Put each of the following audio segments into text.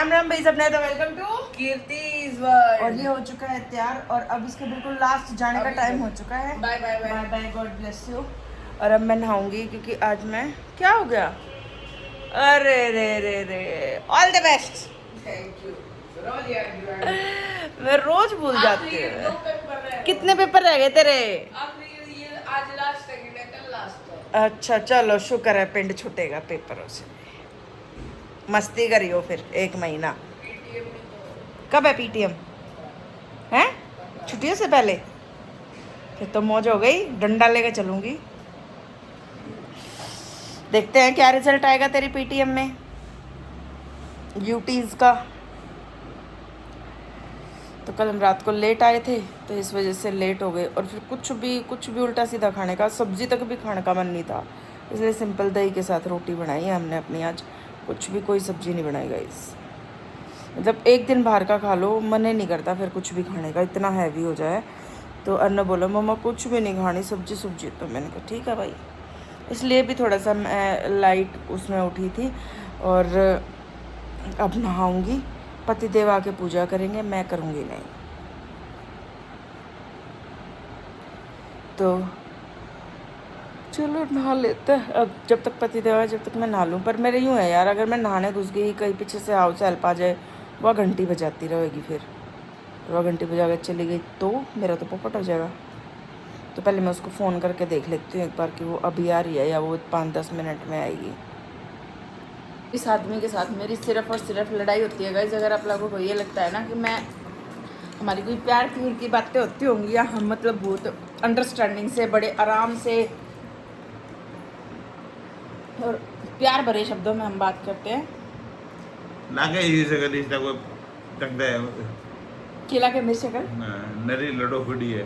राम राम भाई सबने, तो वेलकम टू कीर्ति's वर्ल्ड। और ये हो चुका है तैयार और अब इसके बिल्कुल लास्ट जाने का टाइम हो चुका है। Bye bye bye bye, God bless you. और अब मैं नहाऊंगी क्योंकि आज मैं क्या हो गया, अरे रे रे रे, all the best. Thank you. मैं रोज भूल जाती हूँ। कितने पेपर रह गए तेरे? आज लास्ट सेकंड है, कल लास्ट है। अच्छा चलो, शुक्र है पिंड छूटेगा पेपरों से। मस्ती करियो फिर 1 महीना। कब है पीटीएम? हैं छुट्टियों से पहले? फिर तो मौज हो गई, डंडा लेकर चलूंगी। देखते हैं क्या रिजल्ट आएगा तेरी पीटीएम में, यूटीज का। तो कल हम रात को लेट आए थे तो इस वजह से लेट हो गए, और फिर कुछ भी उल्टा सीधा खाने का, सब्जी तक भी खाने का मन नहीं था, इसलिए सिंपल दही के साथ रोटी बनाई है हमने अपनी आज। कुछ भी कोई सब्जी नहीं बनाई गाइस। मतलब एक दिन बाहर का खा लो, मन ही नहीं करता फिर कुछ भी खाने का, इतना हैवी हो जाए। तो अन्ना बोला मम्मा कुछ भी नहीं खानी, सब्जी। तो मैंने कहा ठीक है भाई, इसलिए भी थोड़ा सा मैं लाइट उसमें उठी थी। और अब नहाऊंगी, पतिदेव आके पूजा करेंगे, मैं करूँगी नहीं। तो चलो नहा लेते हैं अब, जब तक पतिदेव आए जब तक मैं नहा लूँ। पर मेरे यूँ है यार, अगर मैं नहाने घुस गई, कहीं पीछे से हाउस हेल्प आ जाए, वह घंटी बजाती रहेगी, फिर वह घंटी बजा कर चली गई तो मेरा तो पोपट हो जाएगा। तो पहले मैं उसको फ़ोन करके देख लेती हूँ एक बार कि वो अभी आ रही है या वो 5-10 मिनट में आएगी। इस आदमी के साथ मेरी सिर्फ और सिर्फ लड़ाई होती है गाइस। अगर आप लोगों को ये लगता है ना कि मैं, हमारी कोई प्यार की बातें होती होंगी, या हम मतलब बहुत अंडरस्टैंडिंग से, बड़े आराम से और प्यार भरे शब्दों में हम बात करते हैं ना के इसे कर रिश्ता को टंगता है। केला के मिर्च शक्ल नरी लड़ो खुड़ी है।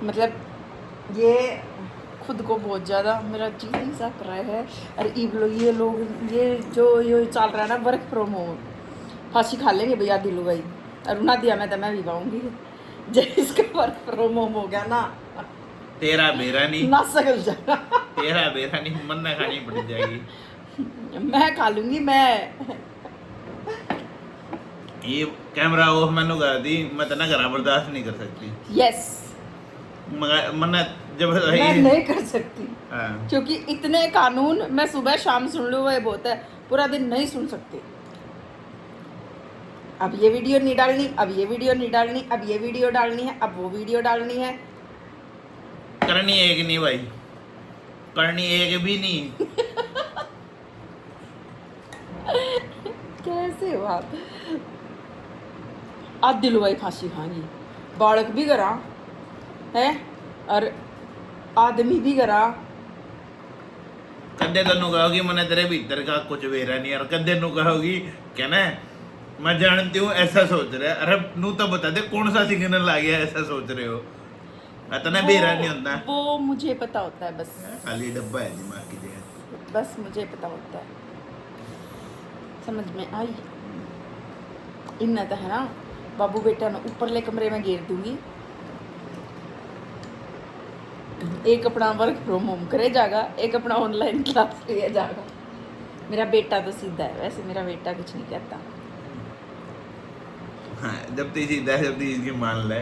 मतलब ये खुद को बहुत ज़्यादा मेरा जी सा कर रहा है। और ये लोग ये चल रहा है ना, वर्क फ्रॉम होम, फांसी खा लेंगे भैया दिलू भाई। और ना दिया मैं तो मैं भी पाऊंगी जब इसका वर्क फ्रॉम होम हो गया ना, तेरा मेरा नहीं ना सकल जाएगा। तेरा मेरा नहीं, मन ना खानी पड़ जाएगी। मैं खा लूंगी मैं। ये कैमरा ऑफ मैंने कर दी, मैं तो ना करा बर्दाश्त नहीं कर सकती। यस, मन जब मैं नहीं कर सकती हाँ। क्योंकि इतने कानून मैं सुबह शाम सुन लूँ वह बहुत है, पूरा दिन नहीं सुन सकती। अब ये वीडियो नहीं डालनी, अब ये वीडियो नहीं डालनी, अब ये वीडियो डालनी है, अब वो वीडियो डालनी है। करनी एक नहीं भाई, करनी एक भी नहीं। कैसे हो आप? आज दिलू भाई फांसी खाएंगी, बालक भी करा है और आदमी भी करा। कदे तेनू कहोगी मैंने तेरे भीतर का कुछ वेरा नहीं, और कदे नू कहोगी कहना मैं जानती हूँ ऐसा सोच रहे। अरे नू तो बता दे कौन सा सिग्नल आ गया ऐसा सोच रहे हो। इतना बेरा नहीं होता, वो मुझे पता होता है, बस खाली डब्बा है दिमाग की जगह। बस मुझे पता होता है, समझ में आई। इन्ना तो है ना, बाबू बेटा ने ऊपरले कमरे में घेर दूंगी, एक अपना वर्क फ्रॉम होम करे जाएगा, एक अपना ऑनलाइन क्लास लिया जाएगा। मेरा बेटा तो सीधा है, वैसे मेरा बेटा कुछ नहीं कहता। हाँ, जब तक सीधा है जब तक इसकी मान ले।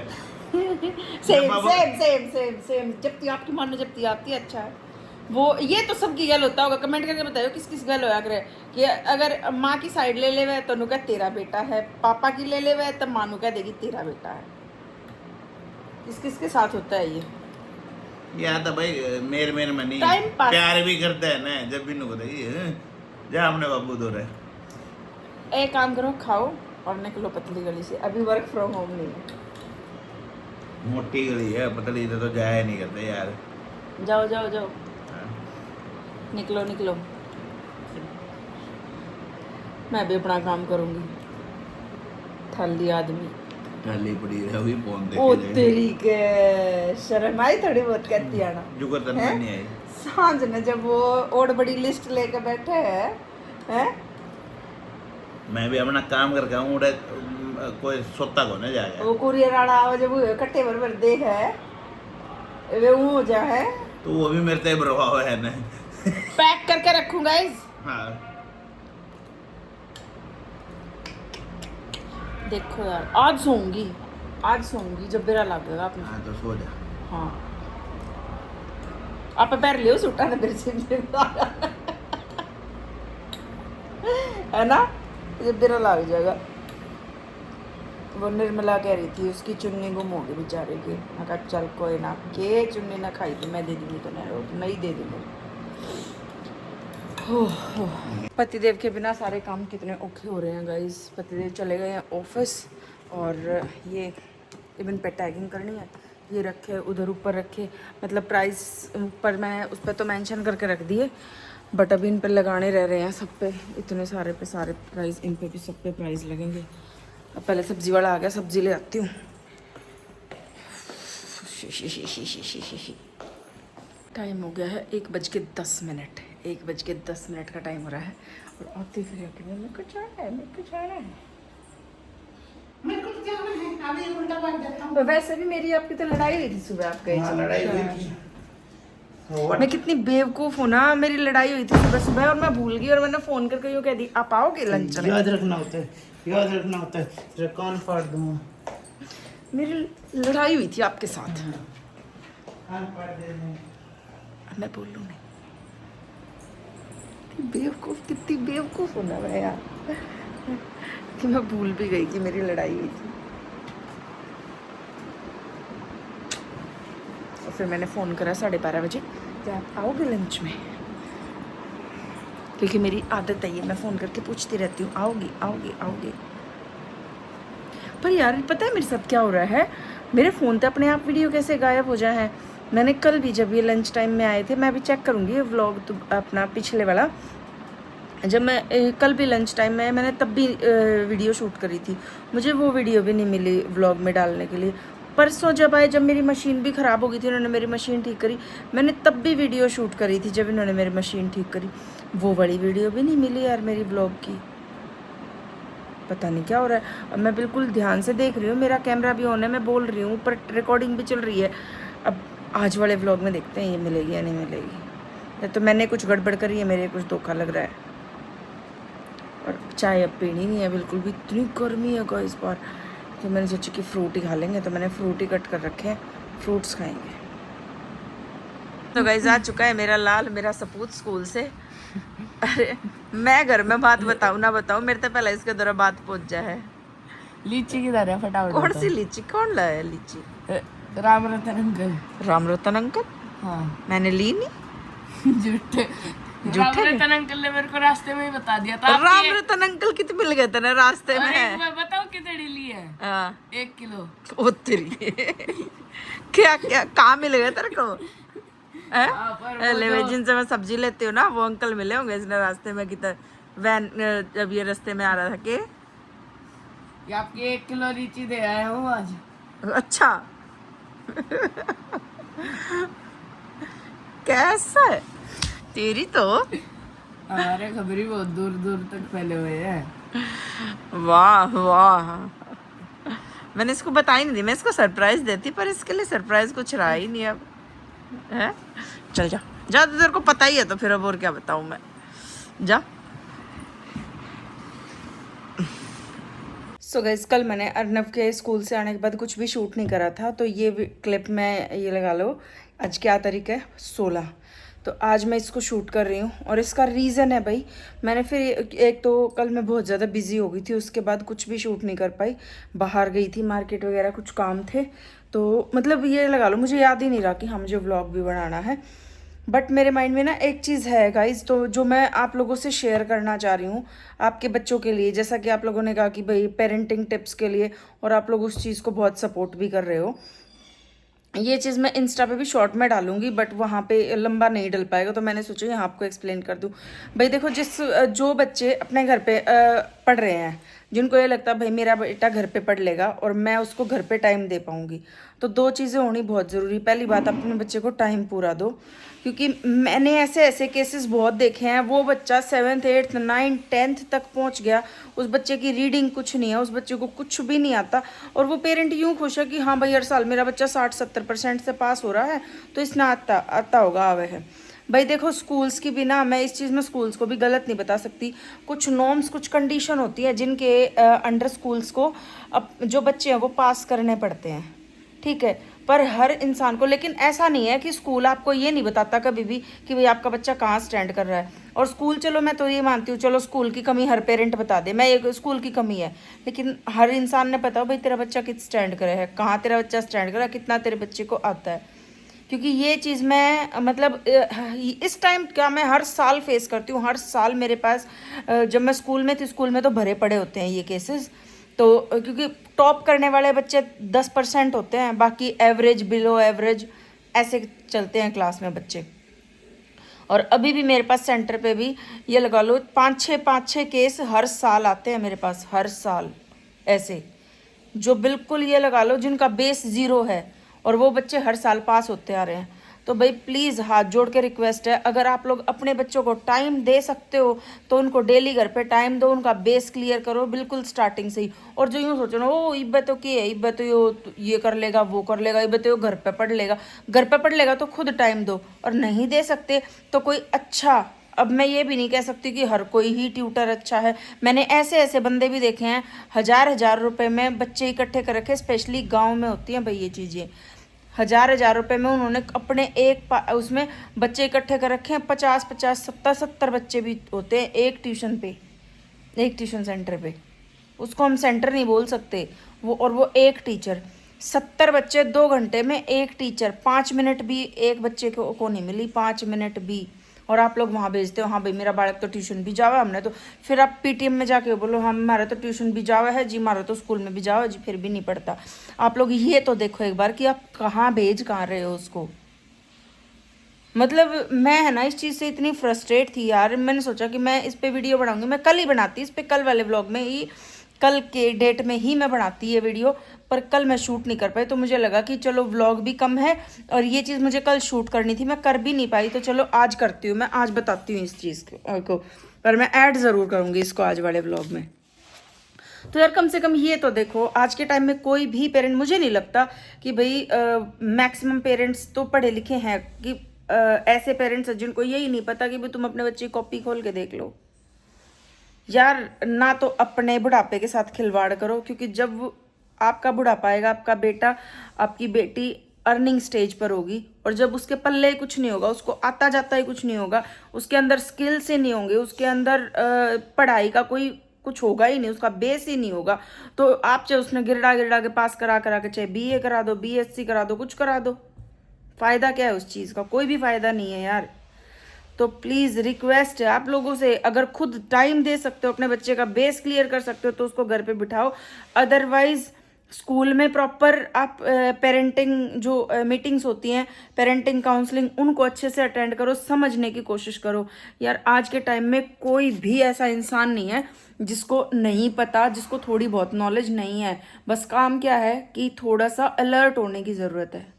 सेम जब तक आपकी मानो, जब तक आपकी अच्छा है। वो ये तो सबकी गल होता होगा, कमेंट करके बताओ किस किस गल होया करे कि अगर माँ की साइड ले लेवे तो नु कह तेरा बेटा है, पापा की ले लेवे तो माँ नु कह देगी तेरा बेटा है। किस किस के साथ होता है ये? या तो भाई मेर में नहीं टाइम पास। प्यार भी करता है ना, जब भी नु बताइए जा हमने बाबू दो रहे। एक काम करो, खाओ और निकलो पतली गली से, अभी वर्क फ्रॉम होम नहीं है। मोटी गली है, पतली तो जाया नहीं करते यार। जाओ जाओ जाओ, हाँ। निकलो निकलो, मैं भी अपना काम करूंगी। थल्ली आदमी थाली पड़ी है वही फोन देख ओ के तेरी के शर्म आई थोड़ी बहुत कहती है ना। जुगर तन हैं? नहीं आई। सांझ ने जब वो और बड़ी लिस्ट लेके बैठे हैं, मैं भी अपना काम करके आऊँ, उड़े कोई सोता को नहीं जाएगा। वो कुरियर वाला जब वो कट्टे भर दे है वे वो हो जा है तो वो भी मेरे ते प्रभाव है ना। पैक करके रखूँ गाइस। हाँ देखो यार, आज सोऊंगी जब मेरा लगेगा अपना। हाँ, तो सो जा। हाँ आप पैर लियो सूटा ना मेरे से है ना, जब मेरा लग जाएगा। वो निर्मला कह रही थी उसकी चुन्नी गुम हो गई बेचारे की। मैं कहा चल कोई ना, के चुन्नी ना खाई तो मैं दे दूंगी, तो नहीं दे दूंगी। पतिदेव के बिना सारे काम कितने औखे हो रहे हैं गाइस। पतिदेव चले गए हैं ऑफिस और ये इवन पे टैगिंग करनी है। ये रखे उधर ऊपर रखे, मतलब प्राइस पर मैं उस पर तो मेंशन करके रख दिए, बट अभी इन पर लगाने रह रहे हैं सब पे। इतने सारे पे सारे प्राइस, इन पे भी सब पे प्राइस लगेंगे। अब पहले सब्जी वाला आ गया, सब्जी ले आती हूँ। टाइम हो गया है 1:10। 1:10 का टाइम हो रहा है और आते फिर मेरे को जाना है, मेरे को जाना है। मेरे को तो जाना है, अभी उल्टा पलट जाता हूँ। वैसे भी मेरी आपकी तो लड़ाई हुई थी सुबह, आप गए थे। लड़ाई हुई थी। मैं कितनी बेवकूफ हूँ ना, मेरी लड़ाई हुई थी सुबह सुबह और मैं भूल गई और मैंने फोन करके यूँ कह दी आप आओगे लंच में। याद रखना होता है, याद रखना होता है। तेरा कान फाड़ दूंगा। मेरी लड़ाई हुई थी आपके साथ। कान फाड़ दे दूंगा। मैं बोल लूँ नहीं, कितनी बेवकूफ हूँ ना मैं यार, कि मैं भूल भी गई कि मेरी लड़ाई हुई थी। और फिर मैंने फ़ोन करा 12:30 बजे कि आप आओगे लंच में, क्योंकि मेरी आदत है ये, मैं फ़ोन करके पूछती रहती हूँ आओगे आओगे आओगे। पर यार पता है मेरे साथ क्या हो रहा है, मेरे फ़ोन पे अपने आप वीडियो कैसे गायब हो जाए हैं। मैंने कल भी जब ये लंच टाइम में आए थे, मैं भी चेक करूँगी ये व्लॉग तो अपना पिछले वाला, जब मैं कल भी लंच टाइम में मैंने तब भी वीडियो शूट करी थी, मुझे वो वीडियो भी नहीं मिली व्लॉग में डालने के लिए। परसों जब आए, जब मेरी मशीन भी ख़राब हो गई थी, उन्होंने मेरी मशीन ठीक करी, मैंने तब भी वीडियो शूट करी थी जब इन्होंने मेरी मशीन ठीक करी, वो बड़ी वीडियो भी नहीं मिली यार मेरी व्लॉग की। पता नहीं क्या हो रहा है। अब मैं बिल्कुल ध्यान से देख रही हूँ, मेरा कैमरा भी ऑन है, मैं बोल रही हूँ, पर रिकॉर्डिंग भी चल रही है। अब आज वाले व्लॉग में देखते हैं ये मिलेगी या नहीं मिलेगी, या तो मैंने कुछ गड़बड़ करी है, मेरे कुछ धोखा लग रहा है। और चाय अब पीनी नहीं है बिल्कुल भी, इतनी गर्मी है इस बार, तो मैंने सोचा कि फ्रूट ही खा लेंगे, तो मैंने फ्रूट ही कट कर रखे हैं, फ्रूट्स खाएंगे। तो गाइस आ चुका है मेरा लाल, मेरा सपूत स्कूल से। अरे मैं घर में बात बताऊँ ना बताऊँ, मेरे तो पहले इसके द्वारा बात पहुँच जाए है। लीची किधर है फटाफट कौन सी लीची, कौन लाया लीची? राम रतन अंकल। राम रतन अंकल? हाँ मैंने ली नहीं। झूठे राम रतन अंकल ने मेरे को रास्ते में ही बता दिया था। राम रतन अंकल कितने मिल गए थे ना रास्ते में। मैं बताऊँ कितनी ली है? हाँ 1 किलो। ओ तेरी क्या क्या कहाँ मिल गए तेरे को? जिनसे मैं सब्जी लेती हूँ ना, वो अंकल मिले होंगे इसने रास्ते में, किधर वैन जब ये रास्ते में आ रहा था कि ये आपकी 1 किलो लीची दे आया हूँ आज। अच्छा कैसा है तेरी तो? हमारे खबरी बहुत दूर दूर तक फैले हुए हैं। वाह वाह, मैंने इसको बता ही नहीं दी, मैं इसको सरप्राइज देती, पर इसके लिए सरप्राइज कुछ रहा ही नहीं अब है। चल जा जा, तो तेरे को पता ही है तो फिर अब और क्या बताऊँ मैं, जा। सो गाइस कल मैंने अर्नव के स्कूल से आने के बाद कुछ भी शूट नहीं करा था, तो ये क्लिप में ये लगा लो। आज क्या तारीख है? 16। तो आज मैं इसको शूट कर रही हूँ और इसका रीज़न है भाई, मैंने फिर एक तो कल मैं बहुत ज़्यादा बिजी हो गई थी, उसके बाद कुछ भी शूट नहीं कर पाई, बाहर गई थी मार्केट वगैरह, कुछ काम थे, तो मतलब ये लगा लो मुझे याद ही नहीं रहा कि हाँ मुझे व्लॉग भी बनाना है। बट मेरे माइंड में ना एक चीज़ है गाइज, तो जो मैं आप लोगों से शेयर करना चाह रही हूँ आपके बच्चों के लिए, जैसा कि आप लोगों ने कहा कि भाई पेरेंटिंग टिप्स के लिए, और आप लोग उस चीज़ को बहुत सपोर्ट भी कर रहे हो। ये चीज़ मैं इंस्टा पे भी शॉर्ट में डालूंगी, बट वहाँ पे लंबा नहीं डल पाएगा, तो मैंने सोचा यहाँ आपको एक्सप्लेन कर दूँ। भाई देखो, जो बच्चे अपने घर पे पढ़ रहे हैं, जिनको ये लगता है भाई मेरा बेटा घर पे पढ़ लेगा और मैं उसको घर पे टाइम दे पाऊँगी, तो 2 चीज़ें होनी बहुत ज़रूरी। पहली बात, अपने बच्चे को टाइम पूरा दो, क्योंकि मैंने ऐसे केसेस बहुत देखे हैं, वो बच्चा 7th 8th 9th 10th तक पहुंच गया, उस बच्चे की रीडिंग कुछ नहीं है, उस बच्चे को कुछ भी नहीं आता, और वो पेरेंट यूँ खुश है कि हाँ भाई हर साल मेरा बच्चा 60-70% से पास हो रहा है, तो इसने आता होगा आवे है। भाई देखो स्कूल्स की भी ना, मैं इस चीज़ में स्कूल्स को भी गलत नहीं बता सकती। कुछ नॉर्म्स, कुछ कंडीशन होती है जिनके अंडर स्कूल्स को जो बच्चे हैं वो पास करने पड़ते हैं, ठीक है। पर हर इंसान को, लेकिन ऐसा नहीं है कि स्कूल आपको ये नहीं बताता कभी भी कि भाई आपका बच्चा कहाँ स्टैंड कर रहा है। और स्कूल, चलो मैं तो ये मानती हूँ, चलो स्कूल की कमी हर पेरेंट बता दे, मैं एक स्कूल की कमी है, लेकिन हर इंसान ने पता हो भाई तेरा बच्चा किस स्टैंड करे है, कहाँ तेरा बच्चा स्टैंड कर रहा है, कितना तेरे बच्चे को आता है। क्योंकि ये चीज़ मैं मतलब इस टाइम क्या मैं हर साल फेस करती हूँ। हर साल मेरे पास जब मैं स्कूल में थी, स्कूल में तो भरे पड़े होते हैं ये केसेस। तो क्योंकि टॉप करने वाले बच्चे 10% होते हैं, बाकी एवरेज, बिलो एवरेज ऐसे चलते हैं क्लास में बच्चे। और अभी भी मेरे पास सेंटर पे भी ये लगा लो 5-6 केस हर साल आते हैं मेरे पास, हर साल ऐसे, जो बिल्कुल ये लगा लो जिनका बेस 0 है, और वो बच्चे हर साल पास होते आ रहे हैं। तो भाई प्लीज़ हाथ जोड़ के रिक्वेस्ट है, अगर आप लोग अपने बच्चों को टाइम दे सकते हो तो उनको डेली घर पे टाइम दो, उनका बेस क्लियर करो बिल्कुल स्टार्टिंग से ही। और जो यूँ सोचो ना, ओ इब्बे तो क्या है, इब्बे तो ये कर लेगा, वो कर लेगा, इब्बे तो घर पे पढ़ लेगा, घर पे पढ़ लेगा तो खुद टाइम दो। और नहीं दे सकते तो कोई अच्छा, अब मैं ये भी नहीं कह सकती कि हर कोई ही ट्यूटर अच्छा है। मैंने ऐसे ऐसे बंदे भी देखे हैं 1000-1000 रुपए में बच्चे इकट्ठे कर रखे, स्पेशली गाँव में होती हैं भाई ये चीज़ें। 1000-1000 रुपए में उन्होंने अपने उसमें बच्चे इकट्ठे कर रखे हैं, 50-50, 70-70 बच्चे भी होते हैं एक ट्यूशन पे, एक ट्यूशन सेंटर पे। उसको हम सेंटर नहीं बोल सकते वो, और वो एक टीचर, 70 बच्चे 2 घंटे में, एक टीचर, 5 मिनट भी एक बच्चे को नहीं मिली, 5 मिनट भी। और आप लोग वहाँ भेजते हो, हाँ भाई मेरा बालक तो ट्यूशन भी जावा हमने तो, फिर आप पीटीएम में जाके बोलो हाँ हमारा तो ट्यूशन भी जावा है जी, हमारा तो स्कूल में भी जावा जी, फिर भी नहीं पढ़ता। आप लोग ये तो देखो एक बार कि आप कहाँ भेज कहाँ रहे हो उसको। मतलब मैं है ना इस चीज़ से इतनी फ्रस्ट्रेट थी यार, मैंने सोचा कि मैं इस पे वीडियो बनाऊंगी, मैं कल ही बनाती इस पे, कल वाले व्लॉग में ही, कल के डेट में ही मैं बनाती ये वीडियो, पर कल मैं शूट नहीं कर पाई। तो मुझे लगा कि चलो व्लॉग भी कम है और ये चीज़ मुझे कल शूट करनी थी, मैं कर भी नहीं पाई, तो चलो आज करती हूँ, मैं आज बताती हूँ इस चीज़ को, पर मैं ऐड ज़रूर करूँगी इसको आज वाले व्लॉग में। तो यार कम से कम ये तो देखो, आज के टाइम में कोई भी पेरेंट, मुझे नहीं लगता कि भाई मैक्सिमम पेरेंट्स तो पढ़े लिखे हैं, कि ऐसे पेरेंट्स हैं जिनको यही नहीं पता कि भाई तुम अपने बच्चे की कॉपी खोल के देख लो। यार ना तो अपने बुढ़ापे के साथ खिलवाड़ करो, क्योंकि जब आपका बुढ़ापा आएगा, आपका बेटा, आपकी बेटी अर्निंग स्टेज पर होगी, और जब उसके पल्ले कुछ नहीं होगा, उसको आता जाता ही कुछ नहीं होगा, उसके अंदर स्किल्स ही नहीं होंगे, उसके अंदर पढ़ाई का कोई कुछ होगा ही नहीं, उसका बेस ही नहीं होगा, तो आप चाहे उसने गिरडा गिरडा के पास करा के चाहे बीए करा दो, बीएससी करा दो, कुछ करा दो, फायदा क्या है उस चीज़ का? कोई भी फायदा नहीं है यार। तो प्लीज़ रिक्वेस्ट है आप लोगों से, अगर खुद टाइम दे सकते हो, अपने बच्चे का बेस क्लियर कर सकते हो, तो उसको घर पे बिठाओ। अदरवाइज स्कूल में प्रॉपर आप पेरेंटिंग जो मीटिंग्स होती हैं, पेरेंटिंग काउंसलिंग, उनको अच्छे से अटेंड करो, समझने की कोशिश करो। यार आज के टाइम में कोई भी ऐसा इंसान नहीं है जिसको नहीं पता, जिसको थोड़ी बहुत नॉलेज नहीं है। बस काम क्या है कि थोड़ा सा अलर्ट होने की ज़रूरत है,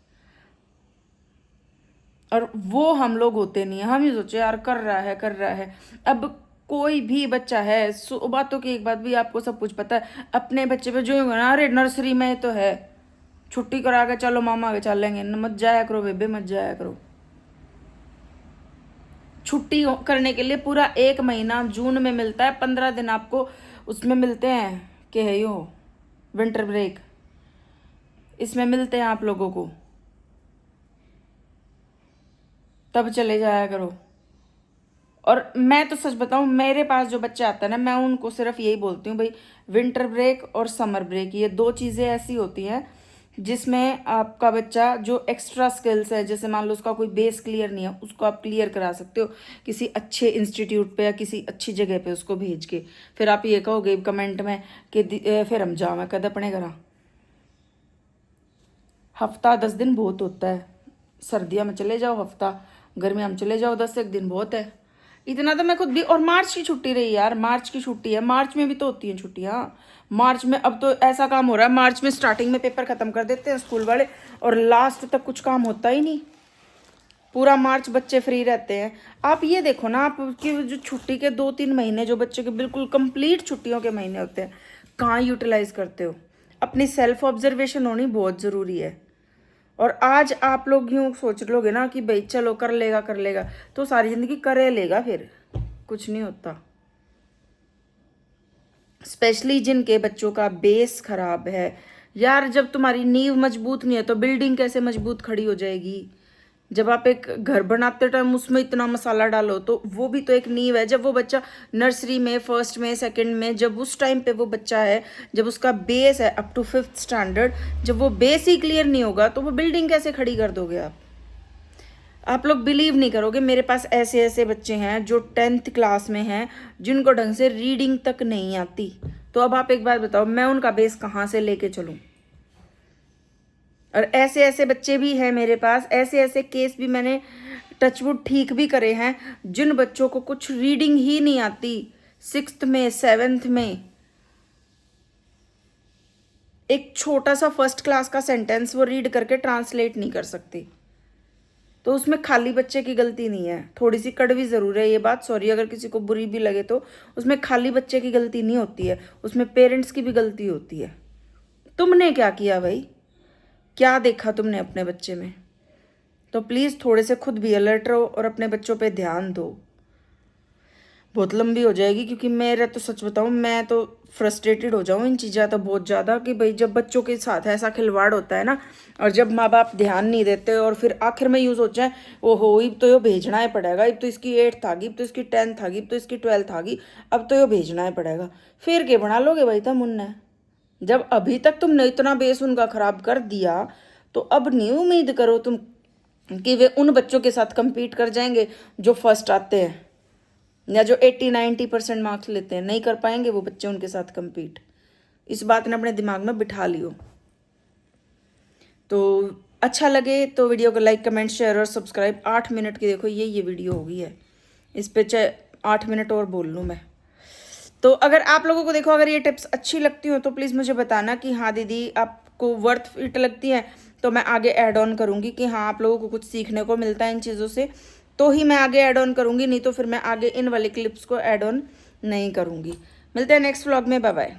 और वो हम लोग होते नहीं है। हम ये सोचे यार कर रहा है। अब कोई भी बच्चा है, बातों की एक बात भी, आपको सब कुछ पता है, अपने बच्चे पे जो होगा ना, अरे नर्सरी में तो है, छुट्टी करा के चलो मामा के चलेंगे, मत जाया करो बेबे, मत जाया करो। छुट्टी करने के लिए पूरा 1 महीना जून में मिलता है, 15 दिन आपको उसमें मिलते हैं कि है यो विंटर ब्रेक, इसमें मिलते हैं आप लोगों को, तब चले जाया करो। और मैं तो सच बताऊं, मेरे पास जो बच्चे आता है ना, मैं उनको सिर्फ यही बोलती हूँ भाई, विंटर ब्रेक और समर ब्रेक, ये 2 चीज़ें ऐसी होती हैं जिसमें आपका बच्चा जो एक्स्ट्रा स्किल्स है, जैसे मान लो उसका कोई बेस क्लियर नहीं है, उसको आप क्लियर करा सकते हो किसी अच्छे इंस्टीट्यूट पे या किसी अच्छी जगह पे उसको भेज के। फिर आप ये कहोगे कमेंट में कि फिर हम जावे कद अपने घर, हफ्ता 10 दिन बहुत होता है, सर्दियों में चले जाओ हफ्ता, गर्मियों में चले जाओ 10 एक दिन बहुत है, इतना तो मैं खुद भी। और मार्च की छुट्टी रही यार, मार्च की छुट्टी है, मार्च में भी तो होती हैं छुट्टियाँ। मार्च में अब तो ऐसा काम हो रहा है, मार्च में स्टार्टिंग में पेपर ख़त्म कर देते हैं स्कूल वाले, और लास्ट तक कुछ काम होता ही नहीं, पूरा मार्च बच्चे फ्री रहते हैं। आप ये देखो ना, आपकी जो छुट्टी के 2-3 महीने जो बच्चे के बिल्कुल कंप्लीट छुट्टियों के महीने होते हैं, कहाँ यूटिलाइज करते हो? अपनी सेल्फ ऑब्जर्वेशन होनी बहुत ज़रूरी है। और आज आप लोग यूँ सोच लोगे ना कि भाई चलो कर लेगा, तो सारी ज़िंदगी करे लेगा, फिर कुछ नहीं होता। स्पेशली जिनके बच्चों का बेस खराब है यार, जब तुम्हारी नींव मजबूत नहीं है तो बिल्डिंग कैसे मजबूत खड़ी हो जाएगी। जब आप एक घर बनाते टाइम उसमें इतना मसाला डालो तो वो भी तो एक नींव है। जब वो बच्चा नर्सरी में, फर्स्ट में, सेकंड में, जब उस टाइम पे वो बच्चा है, जब उसका बेस है अप टू 5th स्टैंडर्ड, जब वो बेस ही क्लियर नहीं होगा तो वो बिल्डिंग कैसे खड़ी कर दोगे आप लोग बिलीव नहीं करोगे, मेरे पास ऐसे ऐसे बच्चे हैं जो 10th क्लास में हैं, जिनको ढंग से रीडिंग तक नहीं आती। तो अब आप एक बात बताओ, मैं उनका बेस कहाँ से लेके चलूँ। और ऐसे ऐसे बच्चे भी हैं मेरे पास, ऐसे ऐसे केस भी मैंने टचवुड ठीक भी करे हैं, जिन बच्चों को कुछ रीडिंग ही नहीं आती। 6th में, 7th में एक छोटा सा 1st क्लास का सेंटेंस वो रीड करके ट्रांसलेट नहीं कर सकती। तो उसमें खाली बच्चे की गलती नहीं है, थोड़ी सी कड़वी ज़रूर है ये बात, सॉरी अगर किसी को बुरी भी लगे, तो उसमें खाली बच्चे की गलती नहीं होती है, उसमें पेरेंट्स की भी गलती होती है। तुमने क्या किया भाई, क्या देखा तुमने अपने बच्चे में। तो प्लीज़ थोड़े से खुद भी अलर्ट रहो और अपने बच्चों पे ध्यान दो। बहुत लंबी हो जाएगी, क्योंकि मेरा तो सच बताऊँ, मैं तो फ्रस्ट्रेटेड हो जाऊँ इन चीज़ें तो बहुत ज़्यादा, कि भाई जब बच्चों के साथ ऐसा खिलवाड़ होता है ना, और जब माँ बाप ध्यान नहीं देते और फिर आखिर में यूँ सोचा है ओहो अब तो यो भेजना ही पड़ेगा, अब तो इसकी 8th आ गई, अब तो इसकी 10th आ गई, अब तो इसकी 12th आ गई, अब तो यो भेजना ही पड़ेगा। फिर क्या बना लोगे भाई तुम उनने, जब अभी तक तुमने इतना बेस उनका ख़राब कर दिया, तो अब नहीं उम्मीद करो तुम कि वे उन बच्चों के साथ compete कर जाएंगे जो फर्स्ट आते हैं या जो 80-90% मार्क्स लेते हैं। नहीं कर पाएंगे वो बच्चे उनके साथ compete। इस बात ने अपने दिमाग में बिठा लियो। तो अच्छा लगे तो वीडियो को लाइक, कमेंट, शेयर और सब्सक्राइब। 8 मिनट की देखो ये वीडियो हो गई है, इस पे चाहे 8 मिनट और बोल लूँ मैं। तो अगर आप लोगों को देखो, अगर ये टिप्स अच्छी लगती हो तो प्लीज़ मुझे बताना कि हाँ दीदी आपको वर्थ इट लगती है, तो मैं आगे ऐड ऑन करूँगी कि हाँ आप लोगों को कुछ सीखने को मिलता है इन चीज़ों से, तो ही मैं आगे ऐड ऑन करूँगी, नहीं तो फिर मैं आगे इन वाली क्लिप्स को ऐड ऑन नहीं करूँगी। मिलते हैं नेक्स्ट व्लॉग में, बाय बाय।